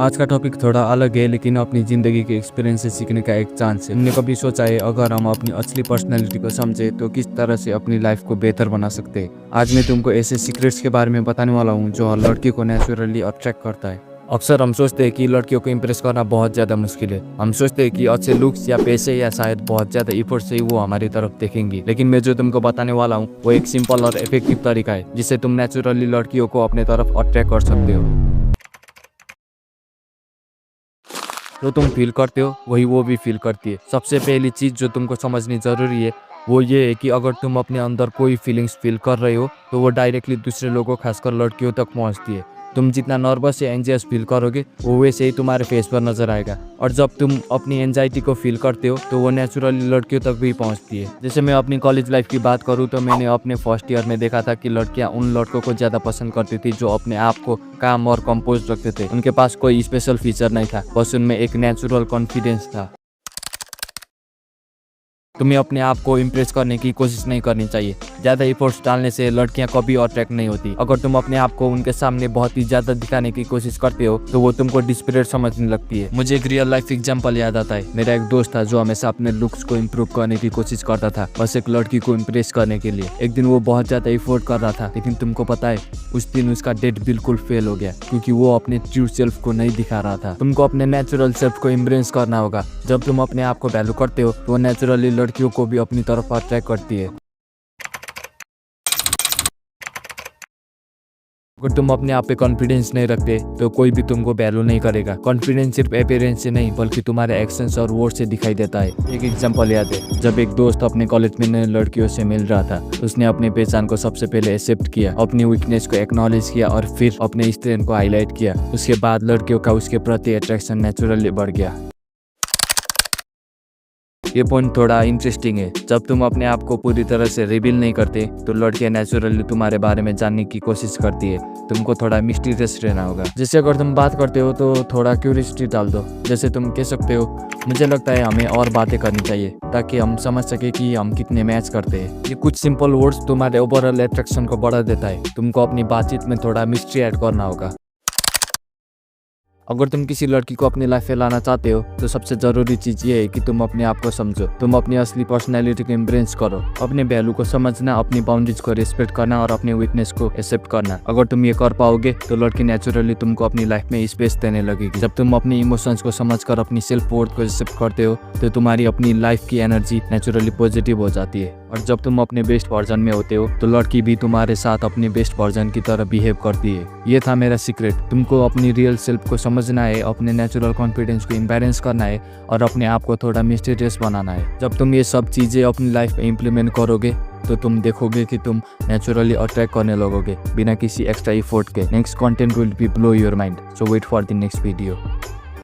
आज का टॉपिक थोड़ा अलग है, लेकिन अपनी ज़िंदगी के एक्सपीरियंस से सीखने का एक चांस है। हमने कभी सोचा है अगर हम अपनी असली पर्सनैलिटी को समझे तो किस तरह से अपनी लाइफ को बेहतर बना सकते हैं। आज मैं तुमको ऐसे सीक्रेट्स के बारे में बताने वाला हूँ जो हर लड़की को नेचुरली अट्रैक्ट करता है। अक्सर हम सोचते हैं कि लड़कियों को इम्प्रेस करना बहुत ज़्यादा मुश्किल है। हम सोचते हैं कि अच्छे लुक्स या पैसे या शायद बहुत ज़्यादा इफर्ट से ही वो हमारी तरफ देखेंगी, लेकिन मैं जो तुमको बताने वाला हूँ वो एक सिंपल और इफेक्टिव तरीका है जिससे तुम नेचुरली लड़कियों को अपने तरफ अट्रैक्ट कर सकते हो। जो तुम फील करते हो वही वो भी फील करती है। सबसे पहली चीज़ जो तुमको समझनी ज़रूरी है वो ये है कि अगर तुम अपने अंदर कोई फीलिंग्स फील कर रहे हो तो वो डायरेक्टली दूसरे लोगों खासकर लड़कियों तक पहुंचती है। तुम जितना नर्वस या एंजियस फील करोगे वो वैसे ही तुम्हारे फेस पर नजर आएगा, और जब तुम अपनी एंजाइटी को फील करते हो तो वो नेचुरली लड़कियों तक भी पहुंचती है। जैसे मैं अपनी कॉलेज लाइफ की बात करूँ तो मैंने अपने फर्स्ट ईयर में देखा था कि लड़कियां उन लड़कों को ज़्यादा पसंद करती थी जो अपने आप को काम और कंपोज रखते थे। उनके पास कोई स्पेशल फीचर नहीं था, बस उनमें एक नेचुरल कॉन्फिडेंस था। तुम्हें अपने आप को इम्प्रेस करने की कोशिश नहीं करनी चाहिए। ज़्यादा एफर्ट्स डालने से लड़कियां कभी अट्रैक्ट नहीं होती। अगर तुम अपने आप को उनके सामने बहुत ही ज़्यादा दिखाने की कोशिश करते हो तो वो तुमको डिस्परेट समझने लगती है। मुझे एक रियल लाइफ एग्जांपल याद आता है। मेरा एक दोस्त था जो हमेशा अपने लुक्स को इम्प्रूव करने की कोशिश करता था, बस एक लड़की को इम्प्रेस करने के लिए। एक दिन वो बहुत ज़्यादा एफर्ट कर रहा था, लेकिन तुमको पता है उस दिन उसका डेट बिल्कुल फेल हो गया क्योंकि वो अपने ट्रू सेल्फ को नहीं दिखा रहा था। तुमको अपने नेचुरल सेल्फ को इम्प्रेस करना होगा। जब तुम अपने आप को वैल्यू करते हो तो नेचुरली लड़कियों को भी अपनी तरफ अट्रैक्ट करती है। अगर तुम अपने आप पे कॉन्फिडेंस नहीं रखते तो कोई भी तुमको वैल्यू नहीं करेगा। कॉन्फिडेंस सिर्फ अपीयरेंस से नहीं बल्कि तुम्हारे एक्शंस और वर्ड से दिखाई देता है। एक एग्जांपल याद है, जब एक दोस्त अपने कॉलेज में नए लड़कियों से मिल रहा था, उसने अपनी पहचान को सबसे पहले एक्सेप्ट किया, अपनी वीकनेस को एक्नॉलेज किया और फिर अपने स्ट्रेंथ को हाईलाइट किया। उसके बाद लड़कियों का उसके प्रति अट्रैक्शन नेचुरली बढ़ गया। ये पॉइंट थोड़ा इंटरेस्टिंग है। जब तुम अपने आप को पूरी तरह से रिवील नहीं करते तो लड़कियां नेचुरली तुम्हारे बारे में जानने की कोशिश करती है। तुमको थोड़ा मिस्टीरियस रहना होगा। जैसे अगर तुम बात करते हो तो थोड़ा क्यूरियोसिटी डाल दो। जैसे तुम कह सकते हो, मुझे लगता है हमें और बातें करनी चाहिए ताकि हम समझ सके कि हम कितने मैच करते हैं। ये कुछ सिंपल वर्ड्स तुम्हारे ओवरऑल अट्रैक्शन को बढ़ा देता है। तुमको अपनी बातचीत में थोड़ा मिस्ट्री ऐड करना होगा। अगर तुम किसी लड़की को अपनी लाइफ में लाना चाहते हो तो सबसे जरूरी चीज ये है कि तुम अपने आप को समझो। तुम अपनी असली पर्सनैलिटी को एम्ब्रेस करो। अपने वैल्यू को समझना, अपनी बाउंड्रीज को रिस्पेक्ट करना और अपनी वीकनेस को एक्सेप्ट करना। अगर तुम ये कर पाओगे तो लड़की नेचुरली तुमको अपनी लाइफ में स्पेस देने लगेगी। जब तुम अपनी इमोशंस को समझकर अपनी सेल्फ वर्थ को एक्सेप्ट करते हो तो तुम्हारी अपनी लाइफ की एनर्जी नेचुरली पॉजिटिव हो जाती है, और जब तुम अपने बेस्ट वर्जन में होते हो तो लड़की भी तुम्हारे साथ अपने बेस्ट वर्जन की तरह बिहेव करती है। ये था मेरा सीक्रेट। तुमको अपनी रियल सेल्फ को समझना है, अपने नेचुरल कॉन्फिडेंस को इम्बैलेंस करना है और अपने आप को थोड़ा मिस्टीरियस बनाना है। जब तुम ये सब चीज़ें अपनी लाइफ में इम्प्लीमेंट करोगे तो तुम देखोगे कि तुम नेचुरली अट्रैक्ट करने लगोगे बिना किसी एक्स्ट्रा एफर्ट के। Next content will be blow your mind, so wait for the next video.